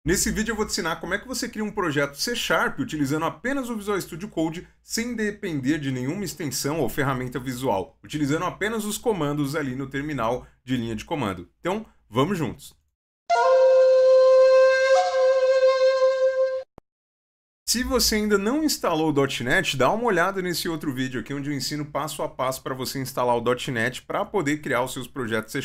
Nesse vídeo eu vou te ensinar como é que você cria um projeto C# utilizando apenas o Visual Studio Code sem depender de nenhuma extensão ou ferramenta visual, utilizando apenas os comandos ali no terminal de linha de comando. Então, vamos juntos! Se você ainda não instalou o .NET, dá uma olhada nesse outro vídeo aqui onde eu ensino passo a passo para você instalar o .NET para poder criar os seus projetos C#.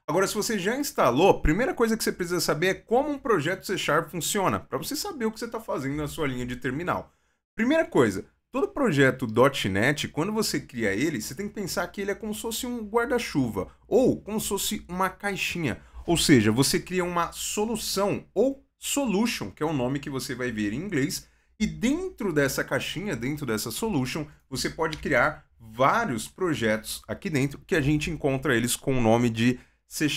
Agora, se você já instalou, a primeira coisa que você precisa saber é como um projeto C# funciona, para você saber o que você está fazendo na sua linha de terminal. Primeira coisa, todo projeto .NET, quando você cria ele, você tem que pensar que ele é como se fosse um guarda-chuva, ou como se fosse uma caixinha. Ou seja, você cria uma solução, ou solution, que é o nome que você vai ver em inglês, e dentro dessa caixinha, dentro dessa solution, você pode criar vários projetos aqui dentro, que a gente encontra eles com o nome de C#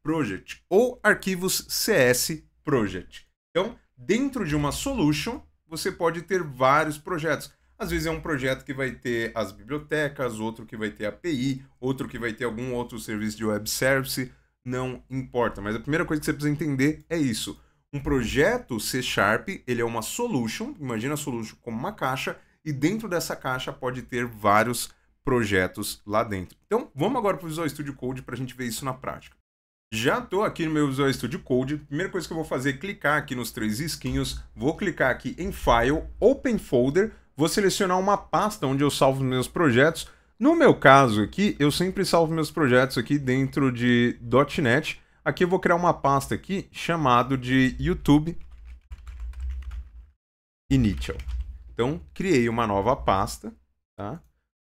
Project ou arquivos CS Project. Então, dentro de uma solution, você pode ter vários projetos. Às vezes é um projeto que vai ter as bibliotecas, outro que vai ter API, outro que vai ter algum outro serviço de web service, não importa. Mas a primeira coisa que você precisa entender é isso. Um projeto C#, ele é uma solution, imagina a solution como uma caixa, e dentro dessa caixa pode ter vários projetos lá dentro. Então, vamos agora para o Visual Studio Code para a gente ver isso na prática. Já estou aqui no meu Visual Studio Code. Primeira coisa que eu vou fazer é clicar aqui nos três risquinhos, vou clicar aqui em File, Open Folder, vou selecionar uma pasta onde eu salvo meus projetos. No meu caso aqui, eu sempre salvo meus projetos aqui dentro de .NET. Aqui eu vou criar uma pasta aqui chamado de YouTube Initial. Então, criei uma nova pasta, tá?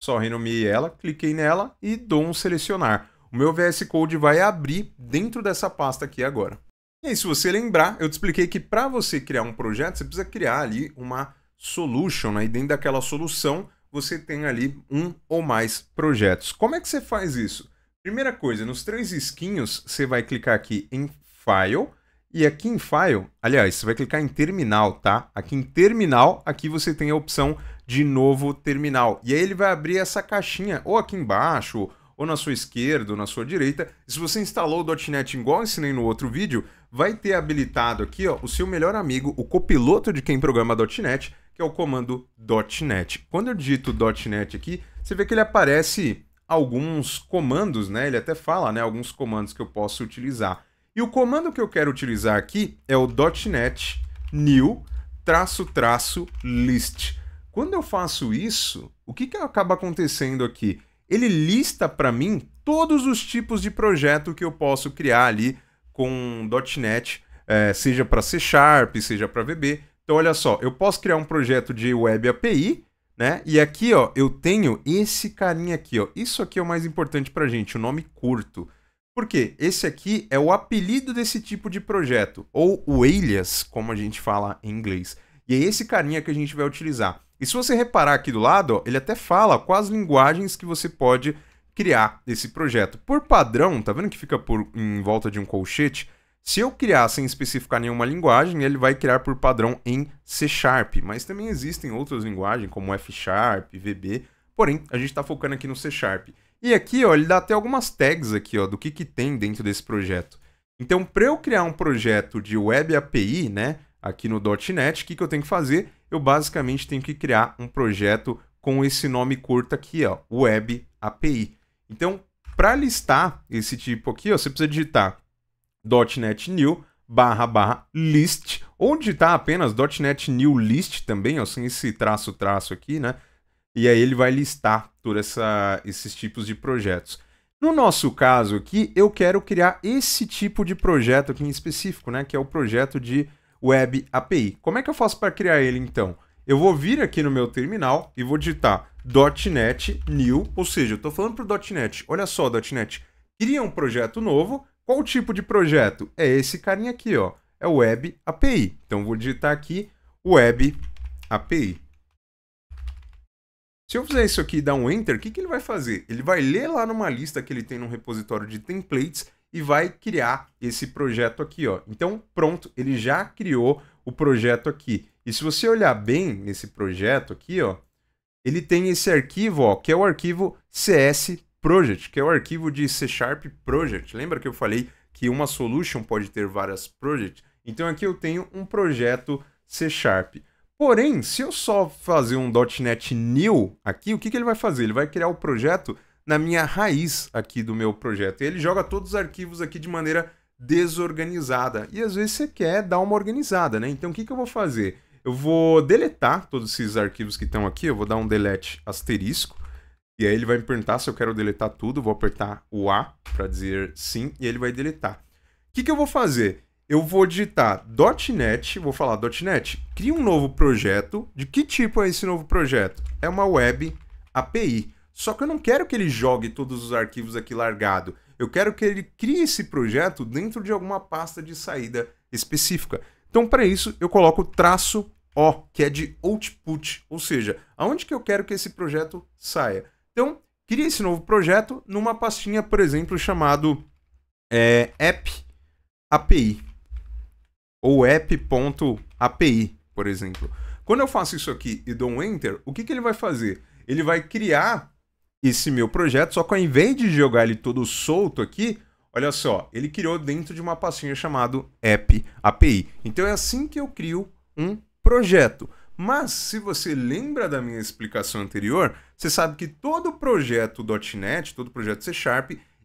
Só renomeei ela, cliquei nela e dou um selecionar. O meu VS Code vai abrir dentro dessa pasta aqui agora. E aí, se você lembrar, eu te expliquei que para você criar um projeto, você precisa criar ali uma solution, né? E dentro daquela solução, você tem ali um ou mais projetos. Como é que você faz isso? Primeira coisa, nos três risquinhos, você vai clicar aqui em File, e aqui em File, aliás, você vai clicar em Terminal, tá? Aqui em Terminal, aqui você tem a opção de Novo Terminal. E aí ele vai abrir essa caixinha, ou aqui embaixo, ou na sua esquerda, ou na sua direita. E se você instalou o .NET igual eu ensinei no outro vídeo, vai ter habilitado aqui ó, o seu melhor amigo, o copiloto de quem programa .NET, que é o comando .NET. Quando eu digito .NET aqui, você vê que ele aparece alguns comandos, né? Ele até fala, né, alguns comandos que eu posso utilizar. E o comando que eu quero utilizar aqui é o .NET new --list. Quando eu faço isso, o que acaba acontecendo aqui? Ele lista para mim todos os tipos de projeto que eu posso criar ali com .NET, seja para C#, seja para VB. Então, olha só, eu posso criar um projeto de Web API, né? E aqui, ó, eu tenho esse carinha aqui, ó. Isso aqui é o mais importante pra gente, o nome curto. Por quê? Esse aqui é o apelido desse tipo de projeto, ou o alias, como a gente fala em inglês. E é esse carinha que a gente vai utilizar. E se você reparar aqui do lado, ó, ele até fala quais linguagens que você pode criar esse projeto. Por padrão, tá vendo que fica em volta de um colchete? Se eu criar sem especificar nenhuma linguagem, ele vai criar por padrão em C#, mas também existem outras linguagens como F#, VB, porém a gente está focando aqui no C#. E aqui ó, ele dá até algumas tags aqui, ó, do que tem dentro desse projeto. Então, para eu criar um projeto de Web API, né, aqui no .NET, o que eu tenho que fazer? Eu basicamente tenho que criar um projeto com esse nome curto aqui, ó, Web API. Então, para listar esse tipo aqui, ó, você precisa digitar .NET New /list, ou digitar apenas .NET New List também, ó, sem esse traço aqui, né? E aí ele vai listar todos esses tipos de projetos. No nosso caso aqui, eu quero criar esse tipo de projeto aqui em específico, né? Que é o projeto de Web API. Como é que eu faço para criar ele, então? Eu vou vir aqui no meu terminal e vou digitar .NET New, ou seja, eu estou falando para o .NET, olha só, .NET, cria um projeto novo. Qual o tipo de projeto? É esse carinha aqui, ó. É o Web API. Então, vou digitar aqui Web API. Se eu fizer isso aqui e dar um Enter, o que ele vai fazer? Ele vai ler lá numa lista que ele tem no repositório de templates e vai criar esse projeto aqui, ó. Então, pronto, ele já criou o projeto aqui. E se você olhar bem nesse projeto aqui, ó, ele tem esse arquivo, ó, que é o arquivo CS Project, que é o arquivo de C# Project. Lembra que eu falei que uma solution pode ter várias projects? Então aqui eu tenho um projeto C#. Porém, se eu só fazer um .NET New aqui, o que ele vai fazer? Ele vai criar o projeto na minha raiz aqui do meu projeto. E ele joga todos os arquivos aqui de maneira desorganizada. E às vezes você quer dar uma organizada, né? Então o que eu vou fazer? Eu vou deletar todos esses arquivos que estão aqui. Eu vou dar um delete asterisco. E aí ele vai me perguntar se eu quero deletar tudo. Vou apertar o A para dizer sim. E ele vai deletar. O que eu vou fazer? Eu vou digitar .NET, vou falar .NET, cria um novo projeto. De que tipo é esse novo projeto? É uma Web API. Só que eu não quero que ele jogue todos os arquivos aqui largado. Eu quero que ele crie esse projeto dentro de alguma pasta de saída específica. Então, para isso, eu coloco "-o", que é de output, ou seja, aonde que eu quero que esse projeto saia. Então, cria esse novo projeto numa pastinha, por exemplo, chamado app API. Ou app.api, por exemplo. Quando eu faço isso aqui e dou um Enter, o que ele vai fazer? Ele vai criar esse meu projeto, só que ao invés de jogar ele todo solto aqui, olha só, ele criou dentro de uma pastinha chamado app API. Então é assim que eu crio um projeto. Mas, se você lembra da minha explicação anterior, você sabe que todo projeto .NET, todo projeto C#,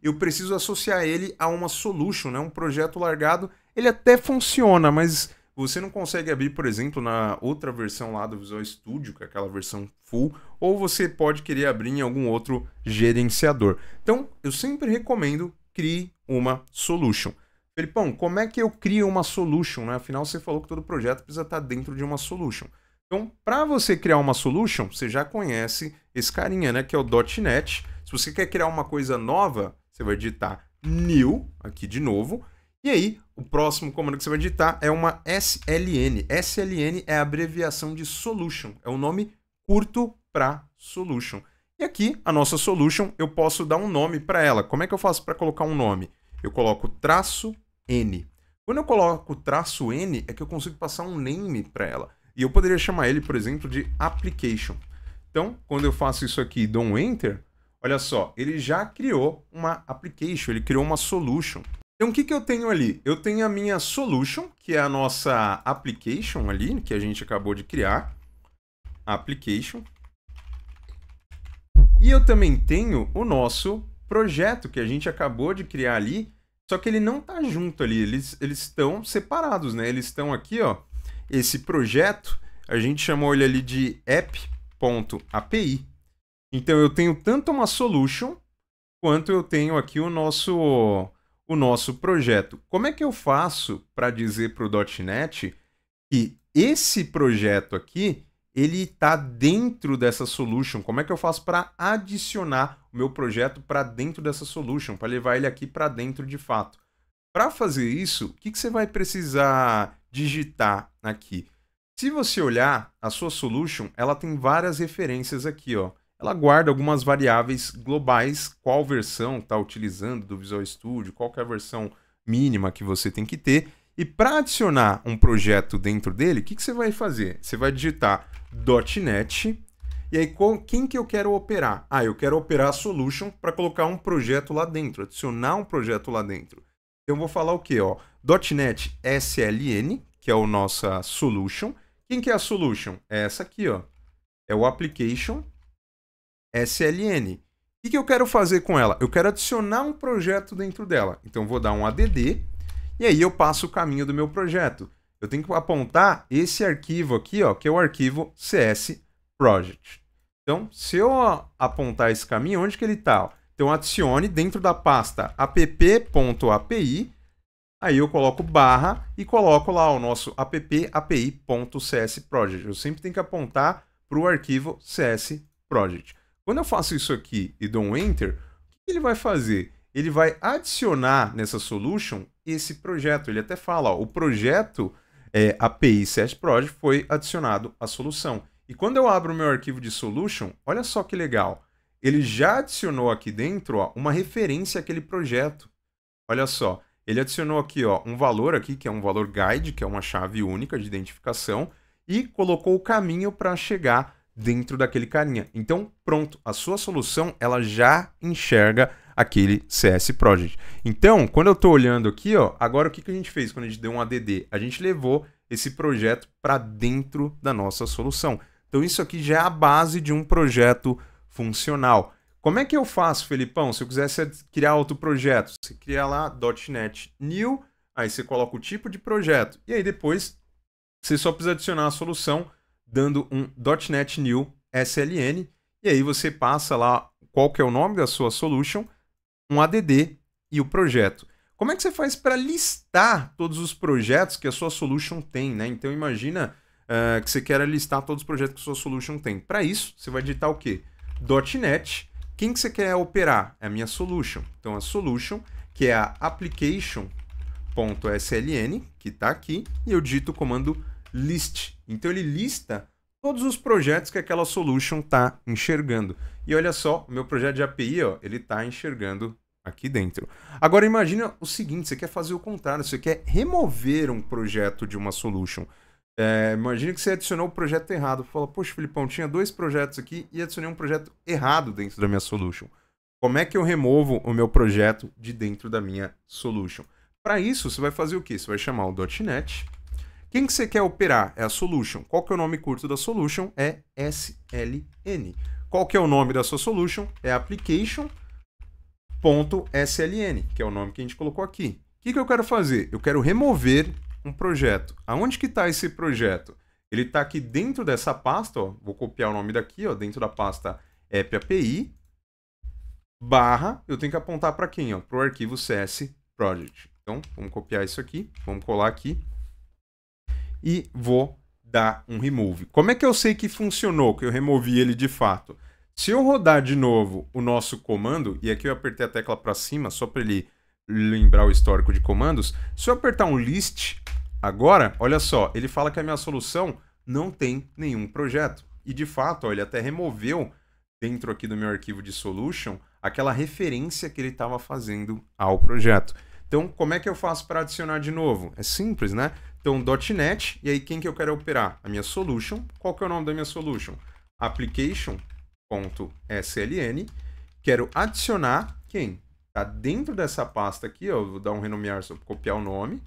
eu preciso associar ele a uma solution, né? Um projeto largado. Ele até funciona, mas você não consegue abrir, por exemplo, na outra versão lá do Visual Studio, que é aquela versão full, ou você pode querer abrir em algum outro gerenciador. Então, eu sempre recomendo crie uma solution. Felipão, como é que eu crio uma solution, né? Afinal, você falou que todo projeto precisa estar dentro de uma solution. Então, para você criar uma solution, você já conhece esse carinha, né? Que é o .NET. Se você quer criar uma coisa nova, você vai digitar new, aqui de novo. E aí, o próximo comando que você vai digitar é uma SLN. SLN é a abreviação de solution. É o nome curto para solution. E aqui, a nossa solution, eu posso dar um nome para ela. Como é que eu faço para colocar um nome? Eu coloco "-n". Quando eu coloco "-n", é que eu consigo passar um name para ela. E eu poderia chamar ele, por exemplo, de application. Então, quando eu faço isso aqui e dou um Enter, olha só, ele já criou uma application, ele criou uma solution. Então, o que eu tenho ali? Eu tenho a minha solution, que é a nossa application ali, que a gente acabou de criar. Application. E eu também tenho o nosso projeto, que a gente acabou de criar ali, só que ele não está junto ali, eles estão separados, né? Eles estão aqui, ó, esse projeto, a gente chamou ele ali de app.api. Então, eu tenho tanto uma solution, quanto eu tenho aqui o nosso projeto. Como é que eu faço para dizer para o .NET que esse projeto aqui, ele está dentro dessa solution? Como é que eu faço para adicionar o meu projeto para dentro dessa solution, para levar ele aqui para dentro de fato? Para fazer isso, o que você vai precisar digitar aqui? Se você olhar, a sua solution, ela tem várias referências aqui, ó. Ela guarda algumas variáveis globais, qual versão está utilizando do Visual Studio, qual que é a versão mínima que você tem que ter. E para adicionar um projeto dentro dele, o que você vai fazer? Você vai digitar .NET, e aí quem que eu quero operar? Ah, eu quero operar a solution para colocar um projeto lá dentro, adicionar um projeto lá dentro. Então eu vou falar o quê? Ó? .NET SLN, que é a nossa solution. Quem que é a solution? É essa aqui, ó. É o application SLN. O que eu quero fazer com ela? Eu quero adicionar um projeto dentro dela. Então, eu vou dar um add, e aí eu passo o caminho do meu projeto. Eu tenho que apontar esse arquivo aqui, ó, que é o arquivo CS Project. Então, se eu apontar esse caminho, onde que ele está? Então, adicione dentro da pasta app.api, aí eu coloco barra e coloco lá o nosso app.api.csproject. Eu sempre tenho que apontar para o arquivo CS Project. Quando eu faço isso aqui e dou um Enter, o que ele vai fazer? Ele vai adicionar nessa solution esse projeto. Ele até fala, ó, o projeto API/Project foi adicionado à solução. E quando eu abro o meu arquivo de solution, olha só que legal. Ele já adicionou aqui dentro, ó, uma referência àquele projeto. Olha só, ele adicionou aqui, ó, um valor aqui, que é um valor guide, que é uma chave única de identificação, e colocou o caminho para chegar dentro daquele carinha. Então, pronto, a sua solução ela já enxerga aquele CS Project. Então, quando eu estou olhando aqui, ó, agora o que a gente fez quando a gente deu um ADD? A gente levou esse projeto para dentro da nossa solução. Então, isso aqui já é a base de um projeto funcional. Como é que eu faço, Felipão? Se eu quisesse criar outro projeto, você cria lá .NET New, aí você coloca o tipo de projeto, e aí depois você só precisa adicionar a solução dando um .NET New SLN, e aí você passa lá qual que é o nome da sua solution, um ADD e o projeto. Como é que você faz para listar todos os projetos que a sua solution tem, né? Então imagina que você quer listar todos os projetos que a sua solution tem. Para isso, você vai digitar o quê? .NET. Quem que você quer operar? É a minha solution. Então a solution, que é a application.sln, que está aqui, e eu digito o comando list. Então ele lista todos os projetos que aquela solution está enxergando. E olha só, o meu projeto de API, ó, ele está enxergando aqui dentro. Agora imagina o seguinte, você quer fazer o contrário, você quer remover um projeto de uma solution. Imagina que você adicionou o projeto errado. Fala, poxa, Felipão, tinha 2 projetos aqui e adicionei um projeto errado dentro da minha solution. Como é que eu removo o meu projeto de dentro da minha solution? Para isso, você vai fazer o quê? Você vai chamar o .NET. Quem que você quer operar? É a solution. Qual que é o nome curto da solution? É SLN. Qual que é o nome da sua solution? É application.sln, que é o nome que a gente colocou aqui. O que eu quero fazer? Eu quero remover um projeto. Aonde que está esse projeto? Ele está aqui dentro dessa pasta, ó, vou copiar o nome daqui, ó, dentro da pasta app API, barra, eu tenho que apontar para quem? Para o arquivo CS Project. Então, vamos copiar isso aqui, vamos colar aqui e vou dar um remove. Como é que eu sei que funcionou, que eu removi ele de fato? Se eu rodar de novo o nosso comando, e aqui eu apertei a tecla para cima, só para ele lembrar o histórico de comandos, se eu apertar um list agora, olha só, ele fala que a minha solução não tem nenhum projeto. E de fato, ó, ele até removeu dentro aqui do meu arquivo de solution aquela referência que ele estava fazendo ao projeto. Então, como é que eu faço para adicionar de novo? É simples, né? Então, .NET, e aí quem que eu quero operar? A minha solution. Qual que é o nome da minha solution? Application.sln. Quero adicionar quem? Tá dentro dessa pasta aqui, ó, vou dar um renomear só para copiar o nome.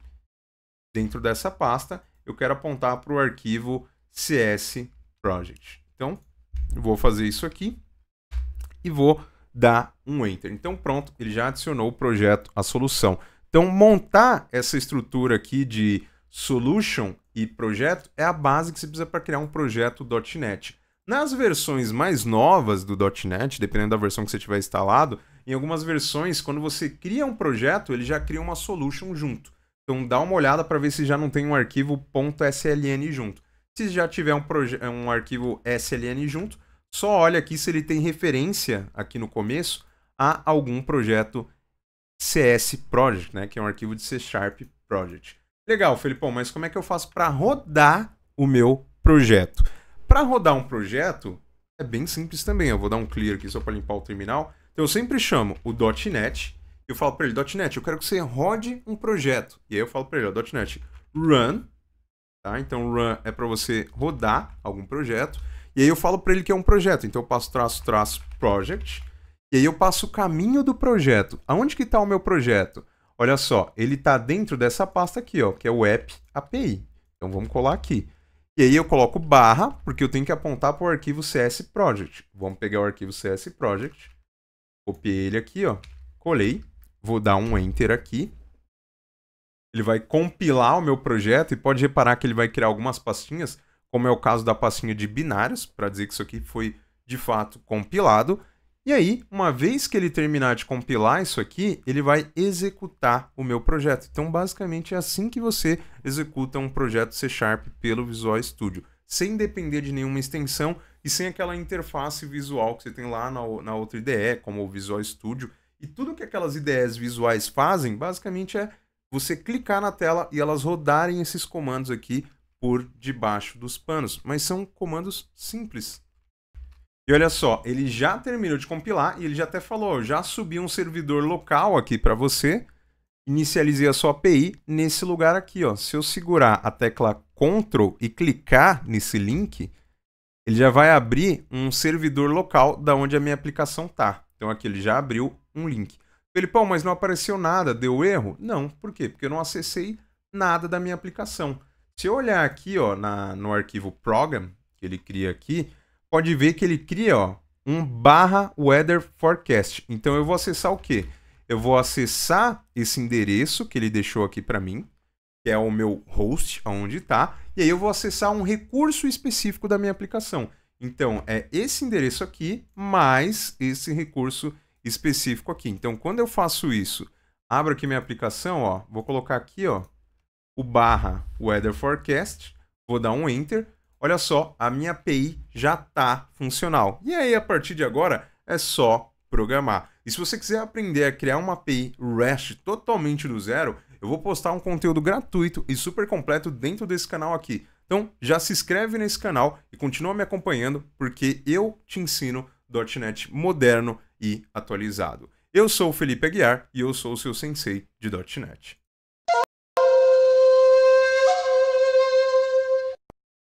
Dentro dessa pasta, eu quero apontar para o arquivo CS Project. Então, eu vou fazer isso aqui e vou dar um Enter. Então, pronto, ele já adicionou o projeto, a solução. Então, montar essa estrutura aqui de solution e projeto é a base que você precisa para criar um projeto .NET. Nas versões mais novas do .NET, dependendo da versão que você tiver instalado, em algumas versões, quando você cria um projeto, ele já cria uma solution junto. Então dá uma olhada para ver se já não tem um arquivo .sln junto. Se já tiver um arquivo SLN junto, só olha aqui se ele tem referência aqui no começo a algum projeto CS Project, né, que é um arquivo de C# Project. Legal, Felipão, mas como é que eu faço para rodar o meu projeto? Para rodar um projeto, é bem simples também. Eu vou dar um clear aqui só para limpar o terminal. Então eu sempre chamo o .NET, eu falo para ele, .NET, eu quero que você rode um projeto. E aí eu falo para ele, ó, .NET run, tá? Então run é para você rodar algum projeto. E aí eu falo para ele que é um projeto. Então eu passo traço project. E aí eu passo o caminho do projeto. Aonde que está o meu projeto? Olha só, ele está dentro dessa pasta aqui, ó, que é o app API. Então vamos colar aqui. E aí eu coloco barra, porque eu tenho que apontar para o arquivo CS Project. Vamos pegar o arquivo CS Project. Copiei ele aqui, ó. Colei. Vou dar um Enter aqui. Ele vai compilar o meu projeto e pode reparar que ele vai criar algumas pastinhas, como é o caso da pastinha de binários, para dizer que isso aqui foi de fato compilado. E aí, uma vez que ele terminar de compilar isso aqui, ele vai executar o meu projeto. Então, basicamente, é assim que você executa um projeto C# pelo Visual Studio, sem depender de nenhuma extensão e sem aquela interface visual que você tem lá na outra IDE, como o Visual Studio. E tudo que aquelas IDEs visuais fazem, basicamente, é você clicar na tela e elas rodarem esses comandos aqui por debaixo dos panos. Mas são comandos simples. E olha só, ele já terminou de compilar e ele já até falou, já subi um servidor local aqui para você, inicializei a sua API nesse lugar aqui, ó. Se eu segurar a tecla Ctrl e clicar nesse link, ele já vai abrir um servidor local da onde a minha aplicação tá. Então aqui ele já abriu um link. Felipão, mas não apareceu nada, deu erro? Não, por quê? Porque eu não acessei nada da minha aplicação. Se eu olhar aqui, ó, no arquivo program, que ele cria aqui, pode ver que ele cria, ó, um /weather forecast. Então eu vou acessar o quê? Eu vou acessar esse endereço que ele deixou aqui para mim, que é o meu host, onde está, e aí eu vou acessar um recurso específico da minha aplicação. Então é esse endereço aqui, mais esse recurso específico aqui. Então quando eu faço isso, abro aqui minha aplicação, ó, vou colocar aqui, ó, o /weather forecast, vou dar um enter, olha só, a minha API já está funcional. E aí, a partir de agora, é só programar. E se você quiser aprender a criar uma API REST totalmente do zero, eu vou postar um conteúdo gratuito e super completo dentro desse canal aqui. Então, já se inscreve nesse canal e continua me acompanhando, porque eu te ensino .NET moderno e atualizado. Eu sou o Felipe Aguiar e eu sou o seu sensei de .NET.